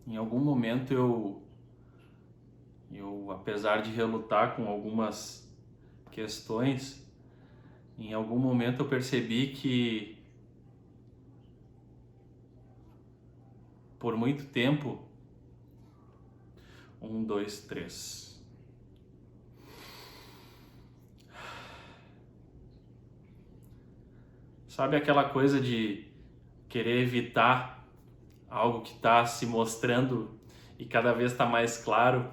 em algum momento eu apesar de relutar com algumas questões, em algum momento eu percebi que por muito tempo, 1, 2, 3. Sabe aquela coisa de querer evitar algo que está se mostrando e cada vez está mais claro?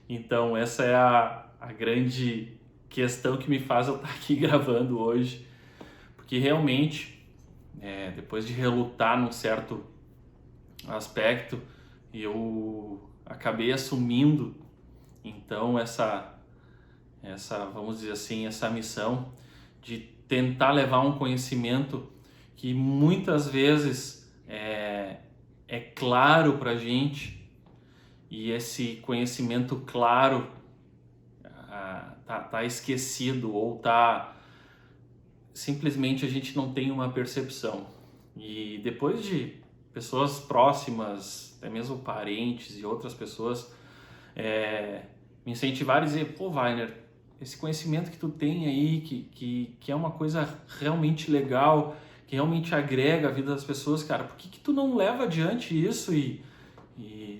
Então essa é a grande questão que me faz eu estar aqui gravando hoje, porque realmente, depois de relutar num certo aspecto, eu acabei assumindo então essa vamos dizer assim, essa missão de tentar levar um conhecimento que muitas vezes é claro para a gente, e esse conhecimento claro tá esquecido, ou simplesmente a gente não tem uma percepção. E depois de pessoas próximas, até mesmo parentes e outras pessoas me incentivarem a dizer: pô, Wagner, esse conhecimento que tu tem aí, que é uma coisa realmente legal, que realmente agrega a vida das pessoas, cara, por que tu não leva adiante isso? E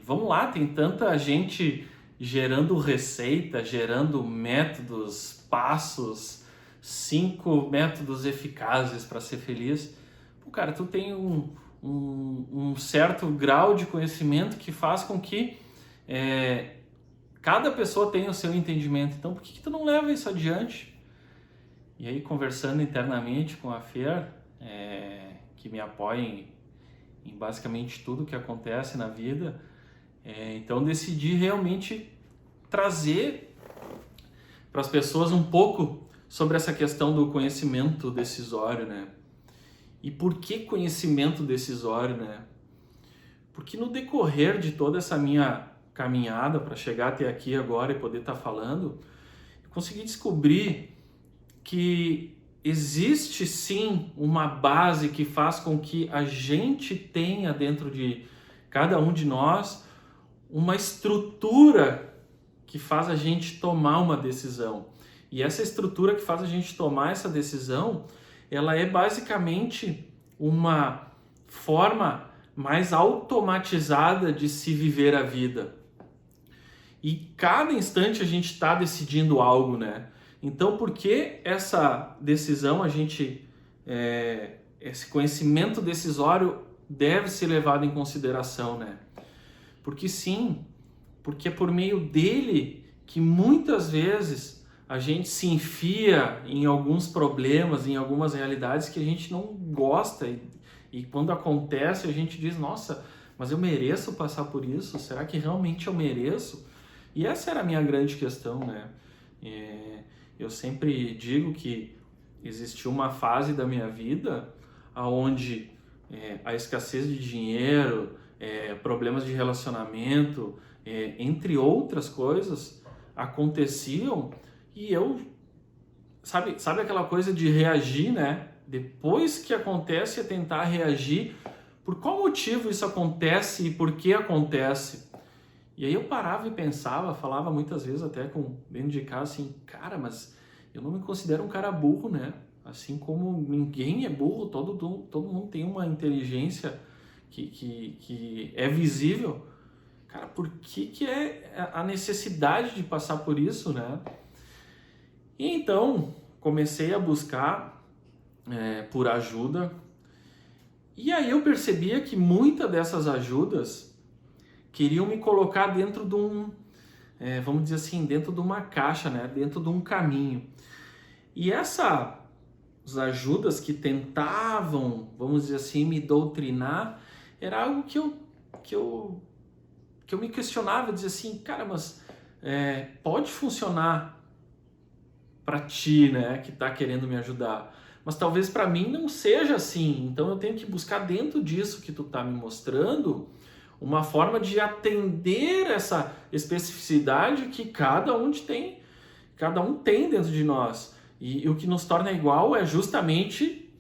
vamos lá, tem tanta gente gerando receita, gerando métodos, passos, 5 métodos eficazes para ser feliz. Pô, cara, tu tem um certo grau de conhecimento que faz com que cada pessoa tenha o seu entendimento. Então, por que tu não leva isso adiante? E aí, conversando internamente com a Fer, que me apoia em basicamente tudo que acontece na vida, então decidi realmente trazer para as pessoas um pouco sobre essa questão do conhecimento decisório, né? E por que conhecimento decisório, né? Porque no decorrer de toda essa minha caminhada para chegar até aqui agora e poder estar falando, eu consegui descobrir que existe sim uma base que faz com que a gente tenha dentro de cada um de nós uma estrutura que faz a gente tomar uma decisão. E essa estrutura que faz a gente tomar essa decisão, ela é basicamente uma forma mais automatizada de se viver a vida. E cada instante a gente está decidindo algo, né? Então, por que essa decisão, esse conhecimento decisório deve ser levado em consideração, né? Porque sim, porque é por meio dele que muitas vezes a gente se enfia em alguns problemas, em algumas realidades que a gente não gosta, e quando acontece a gente diz: nossa, mas eu mereço passar por isso? Será que realmente eu mereço? E essa era a minha grande questão, né? Eu sempre digo que existiu uma fase da minha vida onde a escassez de dinheiro, problemas de relacionamento, entre outras coisas, aconteciam, e eu, sabe aquela coisa de reagir, né? Depois que acontece, é tentar reagir. Por qual motivo isso acontece e por que acontece? E aí eu parava e pensava, falava muitas vezes até dentro de casa assim: cara, mas eu não me considero um cara burro, né? Assim como ninguém é burro, todo mundo tem uma inteligência que é visível. Cara, por que é a necessidade de passar por isso, né? E então comecei a buscar por ajuda, e aí eu percebia que muitas dessas ajudas queriam me colocar dentro de vamos dizer assim, dentro de uma caixa, né? Dentro de um caminho. E essas ajudas que tentavam, vamos dizer assim, me doutrinar, era algo que eu me questionava, dizia assim: cara, mas pode funcionar para ti, né, que está querendo me ajudar, mas talvez para mim não seja assim. Então eu tenho que buscar dentro disso que tu está me mostrando uma forma de atender essa especificidade que cada um tem dentro de nós. E o que nos torna igual é justamente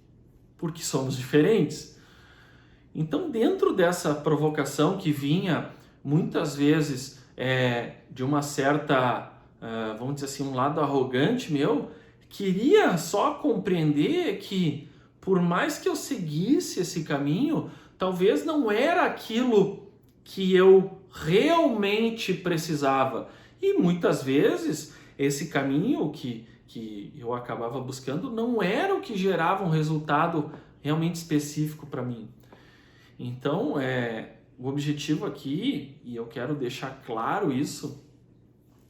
porque somos diferentes. Então, dentro dessa provocação que vinha muitas vezes de uma certa, vamos dizer assim, um lado arrogante meu, queria só compreender que por mais que eu seguisse esse caminho, talvez não era aquilo que eu realmente precisava. E muitas vezes esse caminho que eu acabava buscando não era o que gerava um resultado realmente específico para mim. Então, o objetivo aqui, e eu quero deixar claro isso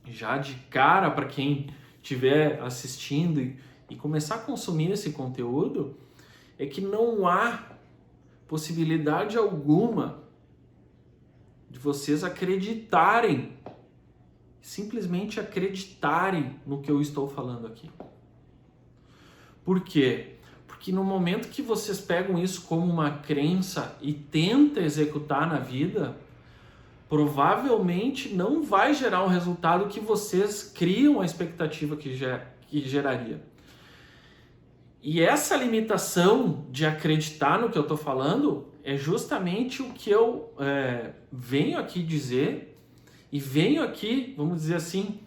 já de cara para quem estiver assistindo e começar a consumir esse conteúdo, é que não há possibilidade alguma de vocês acreditarem, simplesmente acreditarem no que eu estou falando aqui. Por quê? Porque no momento que vocês pegam isso como uma crença e tentam executar na vida, provavelmente não vai gerar um resultado que vocês criam a expectativa que geraria. E essa limitação de acreditar no que eu estou falando é justamente o que eu venho aqui dizer e venho aqui, vamos dizer assim,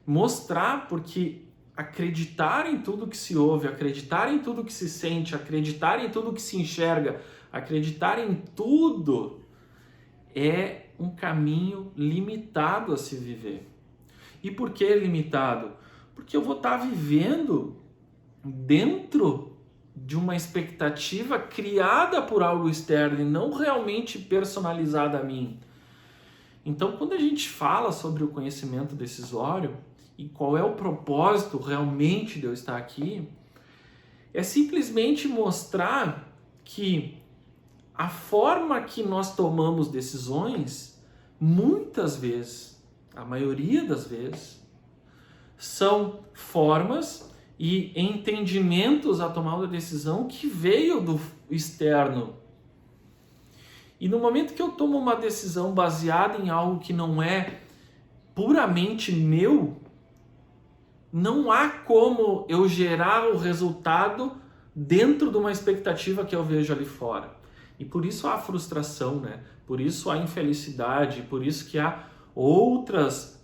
mostrar, porque acreditar em tudo que se ouve, acreditar em tudo que se sente, acreditar em tudo que se enxerga, acreditar em tudo é um caminho limitado a se viver. E por que limitado? Porque eu vou estar vivendo dentro de uma expectativa criada por algo externo e não realmente personalizada a mim. Então, quando a gente fala sobre o conhecimento decisório e qual é o propósito realmente de eu estar aqui, é simplesmente mostrar que a forma que nós tomamos decisões, muitas vezes, a maioria das vezes, são formas e entendimentos a tomar uma decisão que veio do externo. E no momento que eu tomo uma decisão baseada em algo que não é puramente meu, não há como eu gerar o resultado dentro de uma expectativa que eu vejo ali fora. E por isso há frustração, né? Por isso há infelicidade, por isso que há outros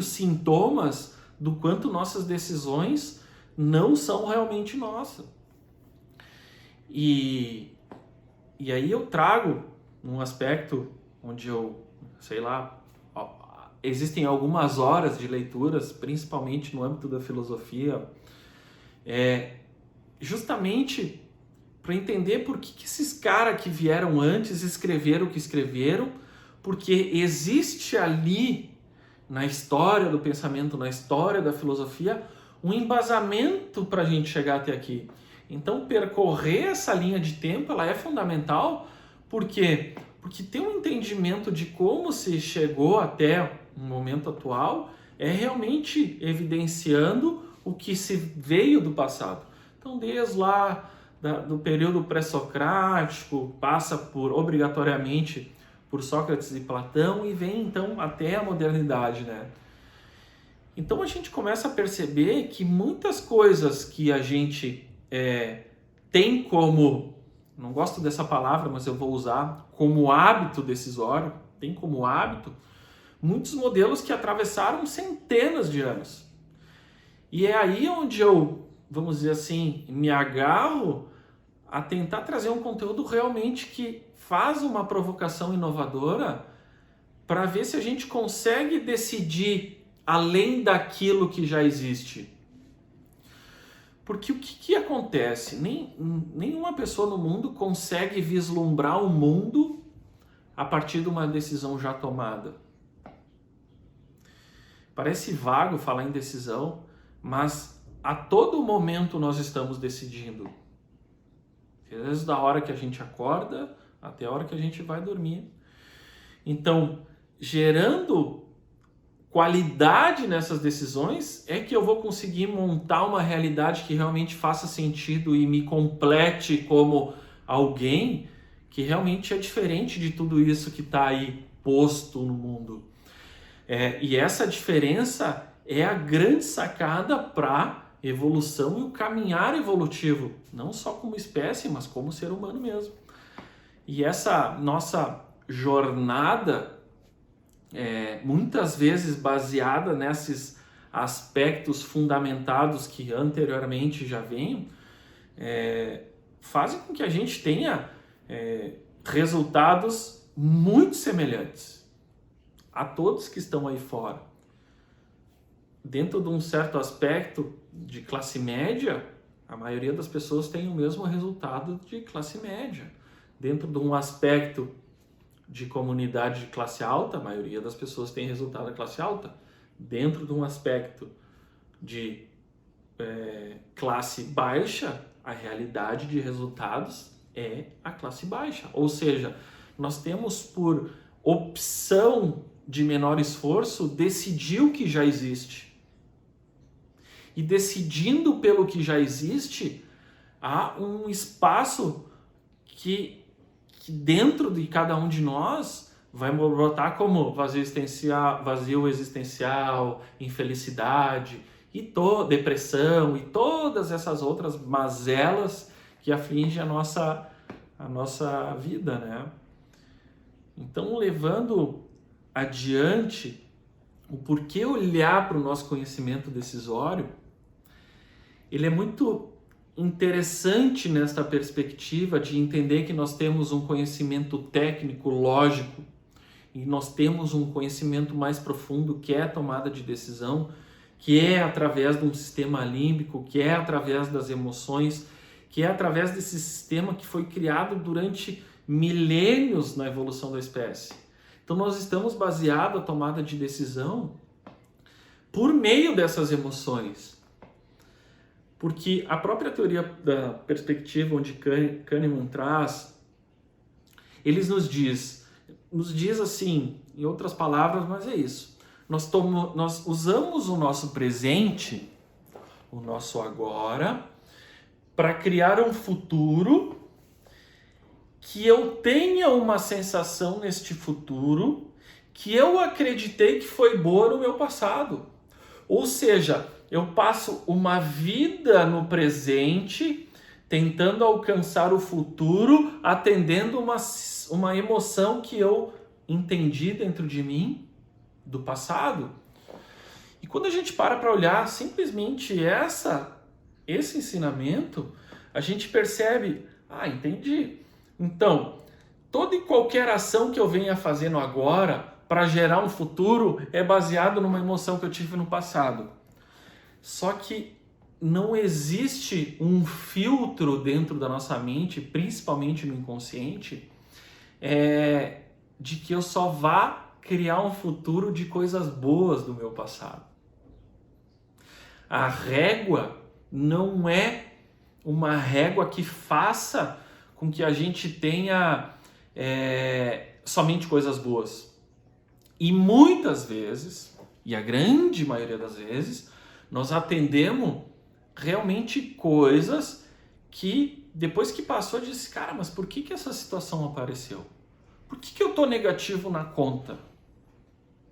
sintomas do quanto nossas decisões não são realmente nossas. E aí eu trago um aspecto onde eu, sei lá, existem algumas horas de leituras, principalmente no âmbito da filosofia, justamente para entender por que esses caras que vieram antes escreveram o que escreveram, porque existe ali na história do pensamento, na história da filosofia, um embasamento para a gente chegar até aqui. Então, percorrer essa linha de tempo ela é fundamental, porque ter um entendimento de como se chegou até o momento atual é realmente evidenciando o que se veio do passado. Então, desde lá do período pré-socrático, passa obrigatoriamente por Sócrates e Platão e vem então até a modernidade, né? Então a gente começa a perceber que muitas coisas que a gente tem como, não gosto dessa palavra, mas eu vou usar, como hábito decisório, tem como hábito, muitos modelos que atravessaram centenas de anos. E é aí onde eu, vamos dizer assim, me agarro a tentar trazer um conteúdo realmente que faz uma provocação inovadora para ver se a gente consegue decidir além daquilo que já existe. Porque o que acontece? Nenhuma pessoa no mundo consegue vislumbrar o mundo a partir de uma decisão já tomada. Parece vago falar em decisão, mas a todo momento nós estamos decidindo. Desde a hora que a gente acorda até a hora que a gente vai dormir. Então, gerando qualidade nessas decisões é que eu vou conseguir montar uma realidade que realmente faça sentido e me complete como alguém que realmente é diferente de tudo isso que está aí posto no mundo. E essa diferença é a grande sacada para evolução e o caminhar evolutivo, não só como espécie, mas como ser humano mesmo. E essa nossa jornada, muitas vezes baseada nesses aspectos fundamentados que anteriormente já venham, fazem com que a gente tenha resultados muito semelhantes a todos que estão aí fora. Dentro de um certo aspecto de classe média, a maioria das pessoas tem o mesmo resultado de classe média. Dentro de um aspecto de comunidade de classe alta, a maioria das pessoas tem resultado da classe alta. Dentro de um aspecto de classe baixa, a realidade de resultados é a classe baixa. Ou seja, nós temos por opção de menor esforço decidir o que já existe. E decidindo pelo que já existe, há um espaço que dentro de cada um de nós vai brotar como vazio existencial, infelicidade, depressão e todas essas outras mazelas que afligem a nossa vida, né? Então, levando adiante o porquê olhar para o nosso conhecimento decisório, ele é muito interessante nesta perspectiva de entender que nós temos um conhecimento técnico, lógico, e nós temos um conhecimento mais profundo que é a tomada de decisão, que é através de um sistema límbico, que é através das emoções, que é através desse sistema que foi criado durante milênios na evolução da espécie. Então nós estamos baseados a tomada de decisão por meio dessas emoções. Porque a própria teoria da perspectiva onde Kahneman traz, eles nos diz assim, em outras palavras, mas é isso. Nós usamos o nosso presente, o nosso agora, para criar um futuro que eu tenha uma sensação neste futuro que eu acreditei que foi boa no meu passado. Ou seja, eu passo uma vida no presente tentando alcançar o futuro, atendendo uma emoção que eu entendi dentro de mim do passado. E quando a gente para olhar simplesmente esse ensinamento, a gente percebe, entendi. Então, toda e qualquer ação que eu venha fazendo agora para gerar um futuro é baseado numa emoção que eu tive no passado. Só que não existe um filtro dentro da nossa mente, principalmente no inconsciente, de que eu só vá criar um futuro de coisas boas do meu passado. A régua não é uma régua que faça com que a gente tenha somente coisas boas. E muitas vezes, e a grande maioria das vezes, nós atendemos realmente coisas que depois que passou, eu disse, cara, mas por que essa situação apareceu? Por que eu estou negativo na conta?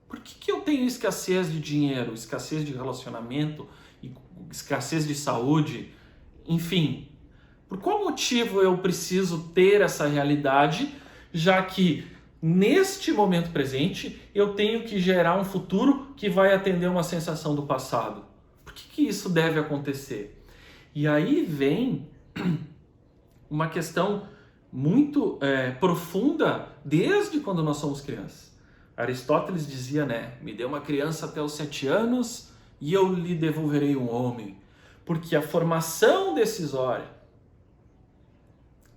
Por que eu tenho escassez de dinheiro, escassez de relacionamento, escassez de saúde? Enfim, por qual motivo eu preciso ter essa realidade, já que neste momento presente eu tenho que gerar um futuro que vai atender uma sensação do passado? Por que isso deve acontecer? E aí vem uma questão muito profunda desde quando nós somos crianças. Aristóteles dizia, me dê uma criança até os 7 anos e eu lhe devolverei um homem. Porque a formação decisória,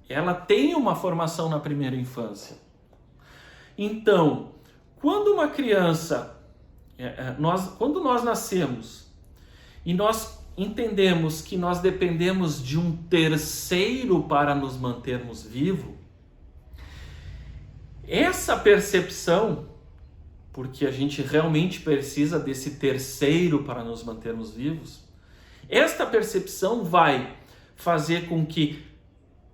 ela tem uma formação na primeira infância. Então, quando uma criança, quando nós nascemos e nós entendemos que nós dependemos de um terceiro para nos mantermos vivos, essa percepção, porque a gente realmente precisa desse terceiro para nos mantermos vivos, esta percepção vai fazer com que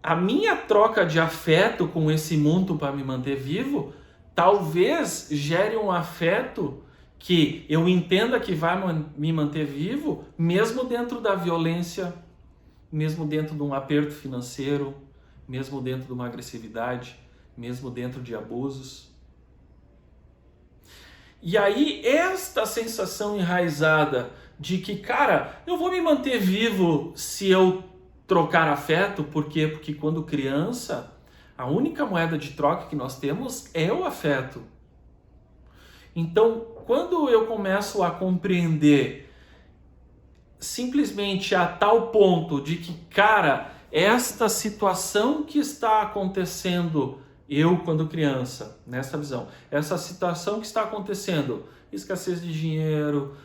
a minha troca de afeto com esse mundo para me manter vivo, talvez gere um afeto que eu entenda que vai me manter vivo, mesmo dentro da violência, mesmo dentro de um aperto financeiro, mesmo dentro de uma agressividade. mesmo dentro de abusos. E aí, esta sensação enraizada de que, cara, eu vou me manter vivo se eu trocar afeto, por quê? Porque quando criança, a única moeda de troca que nós temos é o afeto. Então, quando eu começo a compreender simplesmente a tal ponto de que, cara, esta situação que está acontecendo, eu quando criança, nessa visão, essa situação que está acontecendo, escassez de dinheiro,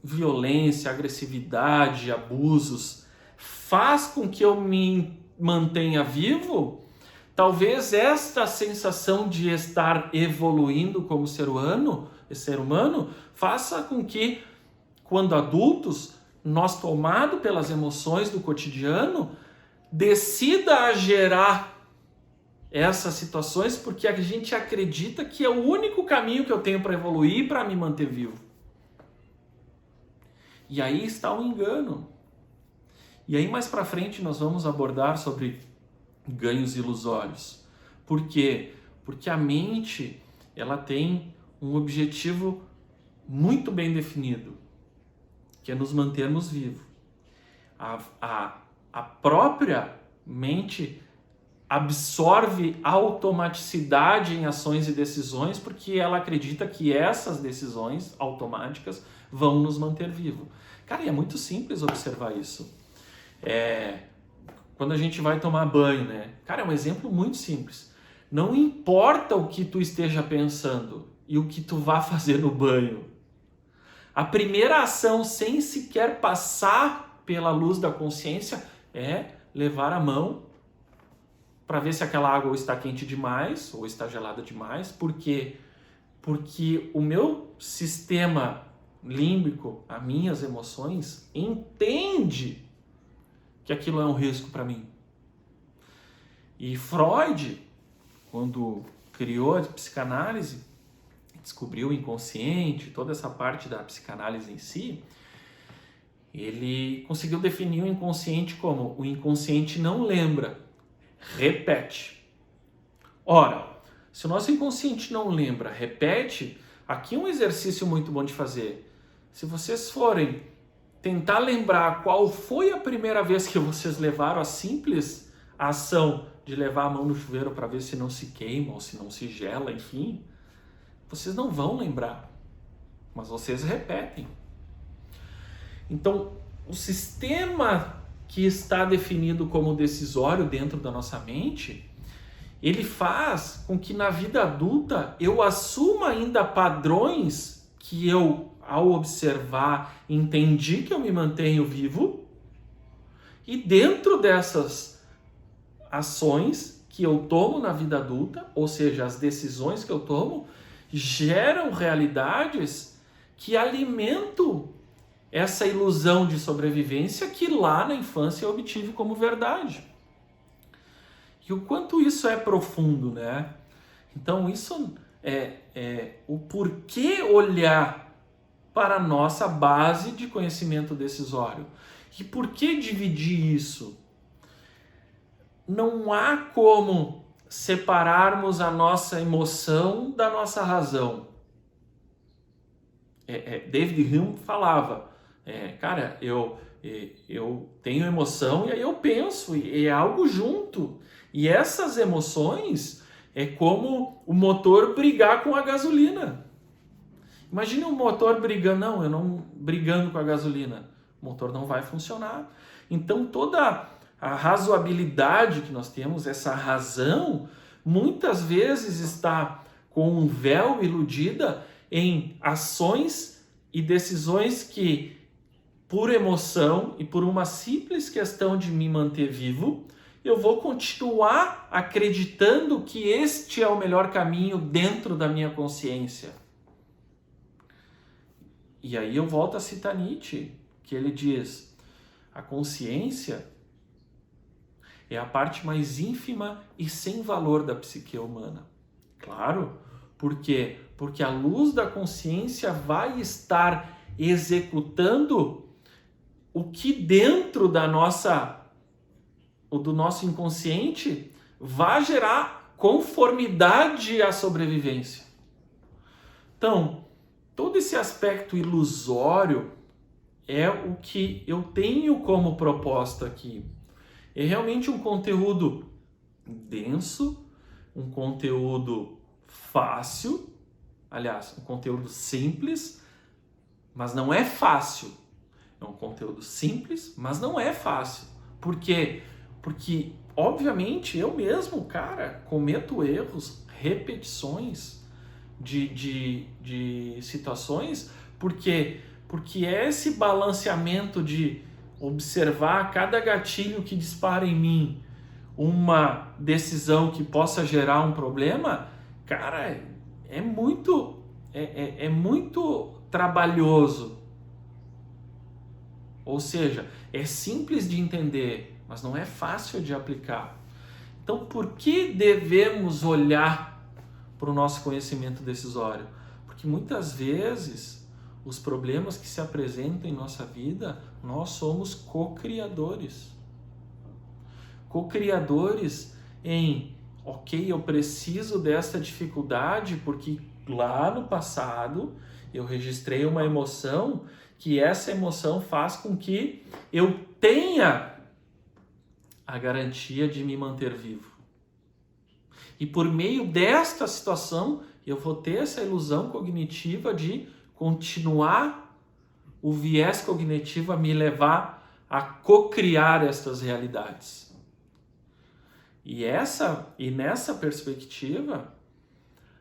violência, agressividade, abusos, faz com que eu me mantenha vivo. Talvez esta sensação de estar evoluindo como ser humano, faça com que, quando adultos, nós, tomados pelas emoções do cotidiano, decida a gerar essas situações porque a gente acredita que é o único caminho que eu tenho para evoluir e para me manter vivo. E aí está o engano. E aí mais para frente nós vamos abordar sobre ganhos ilusórios. Por quê? Porque a mente, ela tem um objetivo muito bem definido, que é nos mantermos vivos. A própria mente absorve automaticidade em ações e decisões porque ela acredita que essas decisões automáticas vão nos manter vivos. Cara, e é muito simples observar isso. Quando a gente vai tomar banho, né? Cara, é um exemplo muito simples. Não importa o que tu esteja pensando e o que tu vá fazer no banho. A primeira ação, sem sequer passar pela luz da consciência, é levar a mão para ver se aquela água está quente demais ou está gelada demais. Por quê? Porque o meu sistema límbico, as minhas emoções, entende que aquilo é um risco para mim. E Freud, quando criou a psicanálise, descobriu o inconsciente, toda essa parte da psicanálise em si, ele conseguiu definir o inconsciente como: o inconsciente não lembra, repete. Ora, se o nosso inconsciente não lembra, repete, aqui é um exercício muito bom de fazer. Se vocês forem tentar lembrar qual foi a primeira vez que vocês levaram a simples ação de levar a mão no chuveiro para ver se não se queima ou se não se gela, enfim, vocês não vão lembrar, mas vocês repetem. Então, o sistema que está definido como decisório dentro da nossa mente, ele faz com que na vida adulta eu assuma ainda padrões que eu, ao observar, entendi que eu me mantenho vivo, e dentro dessas ações que eu tomo na vida adulta, ou seja, as decisões que eu tomo, geram realidades que alimentam essa ilusão de sobrevivência que lá na infância eu obtive como verdade. E o quanto isso é profundo, né? Então isso é o porquê olhar para a nossa base de conhecimento decisório. E por que dividir isso? Não há como separarmos a nossa emoção da nossa razão. David Hume falava, cara, eu tenho emoção e aí eu penso, e é algo junto. E essas emoções é como o motor brigar com a gasolina. Imagine um motor brigando, eu não brigando com a gasolina. O motor não vai funcionar. Então toda a razoabilidade que nós temos, essa razão, muitas vezes está com um véu iludida em ações e decisões que, por emoção e por uma simples questão de me manter vivo, eu vou continuar acreditando que este é o melhor caminho dentro da minha consciência. E aí eu volto a citar Nietzsche, que ele diz: a consciência é a parte mais ínfima e sem valor da psique humana. Claro, por quê? Porque a luz da consciência vai estar executando o que dentro do nosso inconsciente vai gerar conformidade à sobrevivência. Então, todo esse aspecto ilusório é o que eu tenho como proposta aqui. É realmente um conteúdo denso, um conteúdo fácil, aliás, um conteúdo simples, mas não é fácil. É um conteúdo simples, mas não é fácil. Por quê? Porque, obviamente, eu mesmo, cara, cometo erros, repetições de situações, porque é esse balanceamento de observar cada gatilho que dispara em mim uma decisão que possa gerar um problema, cara, é muito trabalhoso. Ou seja, é simples de entender, mas não é fácil de aplicar. Então, por que devemos olhar para o nosso conhecimento decisório? Porque muitas vezes os problemas que se apresentam em nossa vida, nós somos co-criadores. Co-criadores em, ok, eu preciso dessa dificuldade porque lá no passado eu registrei uma emoção que essa emoção faz com que eu tenha a garantia de me manter vivo. E por meio desta situação, eu vou ter essa ilusão cognitiva de continuar o viés cognitivo a me levar a co-criar estas realidades. E nessa perspectiva,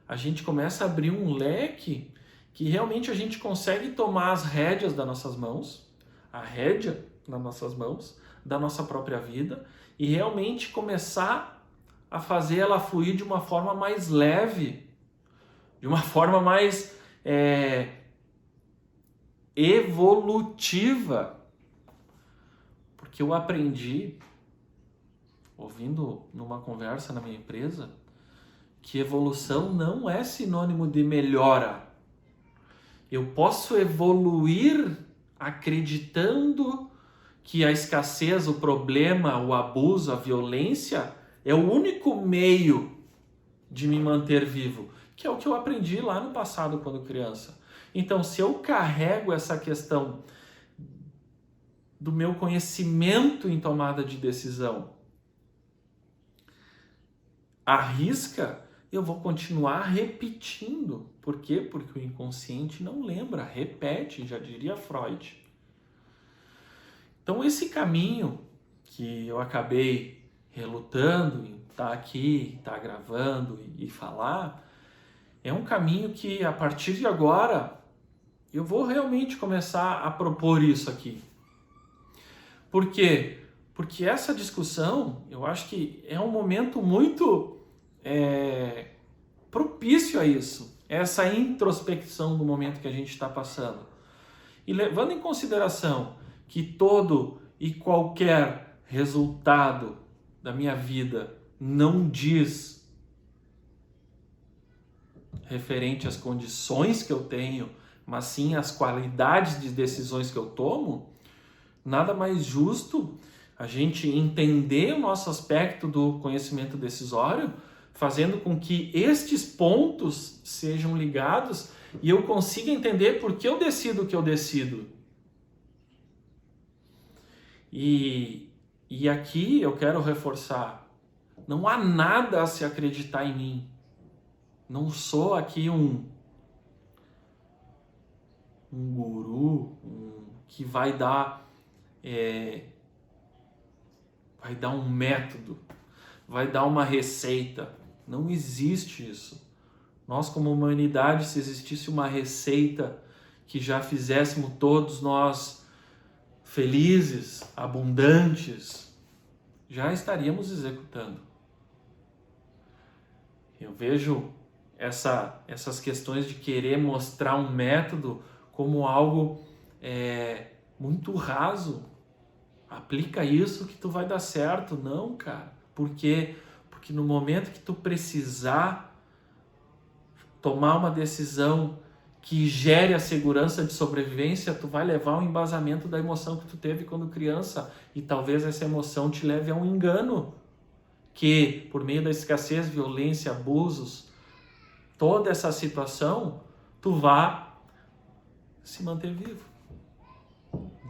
a gente começa a abrir um leque que realmente a gente consegue tomar as rédeas das nossas mãos, a rédea nas nossas mãos, da nossa própria vida, e realmente começar a fazer ela fluir de uma forma mais leve, de uma forma mais evolutiva. Porque eu aprendi, ouvindo numa conversa na minha empresa, que evolução não é sinônimo de melhora. Eu posso evoluir acreditando que a escassez, o problema, o abuso, a violência é o único meio de me manter vivo, que é o que eu aprendi lá no passado quando criança. Então, se eu carrego essa questão do meu conhecimento em tomada de decisão à risca, eu vou continuar repetindo. Por quê? Porque o inconsciente não lembra, repete, já diria Freud. Então, esse caminho que eu acabei relutando em estar aqui, estar gravando e falar, é um caminho que, a partir de agora, eu vou realmente começar a propor isso aqui. Por quê? Porque essa discussão, eu acho que é um momento muito propício a isso, essa introspecção do momento que a gente está passando. E levando em consideração que todo e qualquer resultado da minha vida não diz referente às condições que eu tenho, mas sim às qualidades de decisões que eu tomo, nada mais justo a gente entender o nosso aspecto do conhecimento decisório, fazendo com que estes pontos sejam ligados e eu consiga entender por que eu decido o que eu decido. E aqui eu quero reforçar, não há nada a se acreditar em mim. Não sou aqui um guru que vai dar um método, vai dar uma receita. Não existe isso. Nós, como humanidade, se existisse uma receita que já fizéssemos todos nós felizes, abundantes, já estaríamos executando. Eu vejo essas questões de querer mostrar um método como algo muito raso. Aplica isso que tu vai dar certo. Não, cara. Por quê? Porque no momento que tu precisar tomar uma decisão que gere a segurança de sobrevivência, tu vai levar um embasamento da emoção que tu teve quando criança, e talvez essa emoção te leve a um engano que, por meio da escassez, violência, abusos, toda essa situação, tu vá se manter vivo.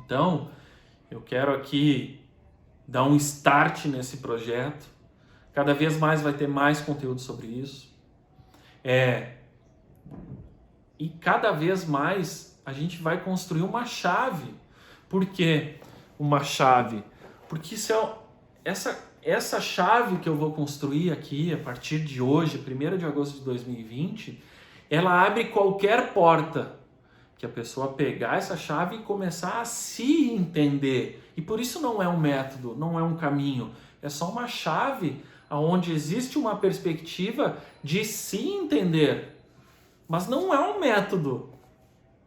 Então, eu quero aqui dar um start nesse projeto. Cada vez mais vai ter mais conteúdo sobre isso. E cada vez mais a gente vai construir uma chave. Por quê uma chave? Porque essa chave que eu vou construir aqui a partir de hoje, 1º de agosto de 2020, ela abre qualquer porta que a pessoa pegar essa chave e começar a se entender. E por isso não é um método, não é um caminho, é só uma chave onde existe uma perspectiva de se entender. Mas não é um método,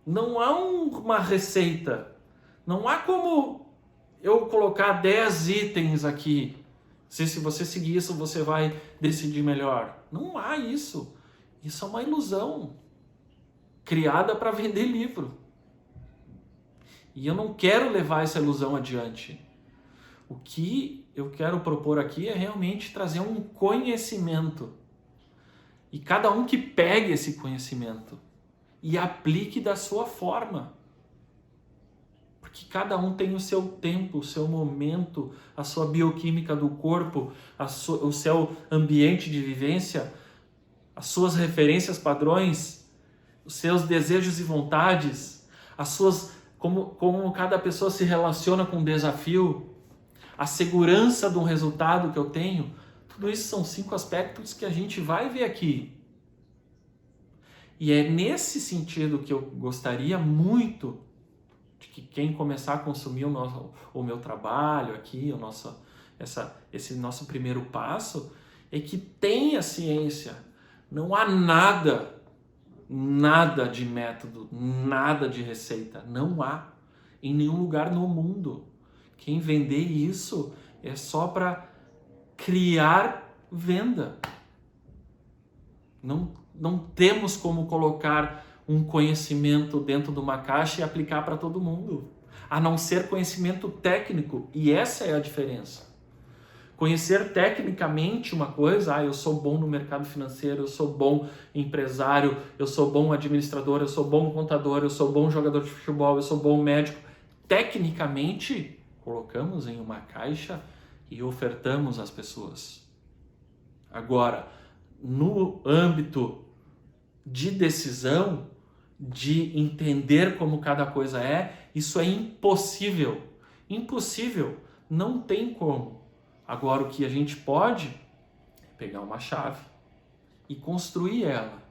não há uma receita, não há como eu colocar 10 itens aqui. Se você seguir isso, você vai decidir melhor. Não há isso. Isso é uma ilusão criada para vender livro. E eu não quero levar essa ilusão adiante. O que eu quero propor aqui é realmente trazer um conhecimento. E cada um que pegue esse conhecimento e aplique da sua forma. Porque cada um tem o seu tempo, o seu momento, a sua bioquímica do corpo, o seu ambiente de vivência, as suas referências padrões, os seus desejos e vontades, como cada pessoa se relaciona com o desafio, a segurança de um resultado que eu tenho. Tudo isso são 5 aspectos que a gente vai ver aqui. E é nesse sentido que eu gostaria muito de que quem começar a consumir o meu trabalho aqui, esse nosso primeiro passo, é que tenha ciência. Não há nada de método, nada de receita. Não há em nenhum lugar no mundo. Quem vender isso é só para criar venda. Não temos como colocar um conhecimento dentro de uma caixa e aplicar para todo mundo, a não ser conhecimento técnico, e essa é a diferença. Conhecer tecnicamente uma coisa, eu sou bom no mercado financeiro, eu sou bom empresário, eu sou bom administrador, eu sou bom contador, eu sou bom jogador de futebol, eu sou bom médico. Tecnicamente, colocamos em uma caixa e ofertamos às pessoas. Agora, no âmbito de decisão, de entender como cada coisa isso é impossível. Impossível. Não tem como. Agora, o que a gente pode é pegar uma chave e construir ela.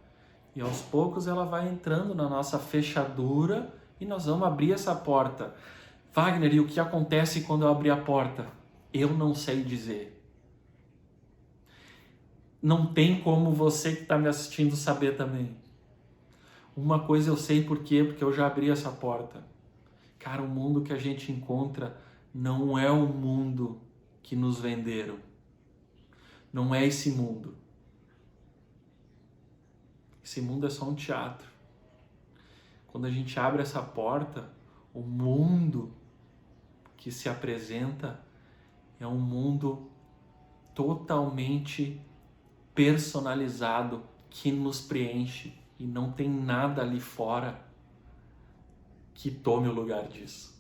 E aos poucos ela vai entrando na nossa fechadura e nós vamos abrir essa porta. Wagner, e o que acontece quando eu abrir a porta? Eu não sei dizer. Não tem como você que está me assistindo saber também. Uma coisa eu sei por quê? Porque eu já abri essa porta. Cara, o mundo que a gente encontra não é o mundo que nos venderam. Não é esse mundo. Esse mundo é só um teatro. Quando a gente abre essa porta, o mundo que se apresenta é um mundo totalmente personalizado, que nos preenche, e não tem nada ali fora que tome o lugar disso.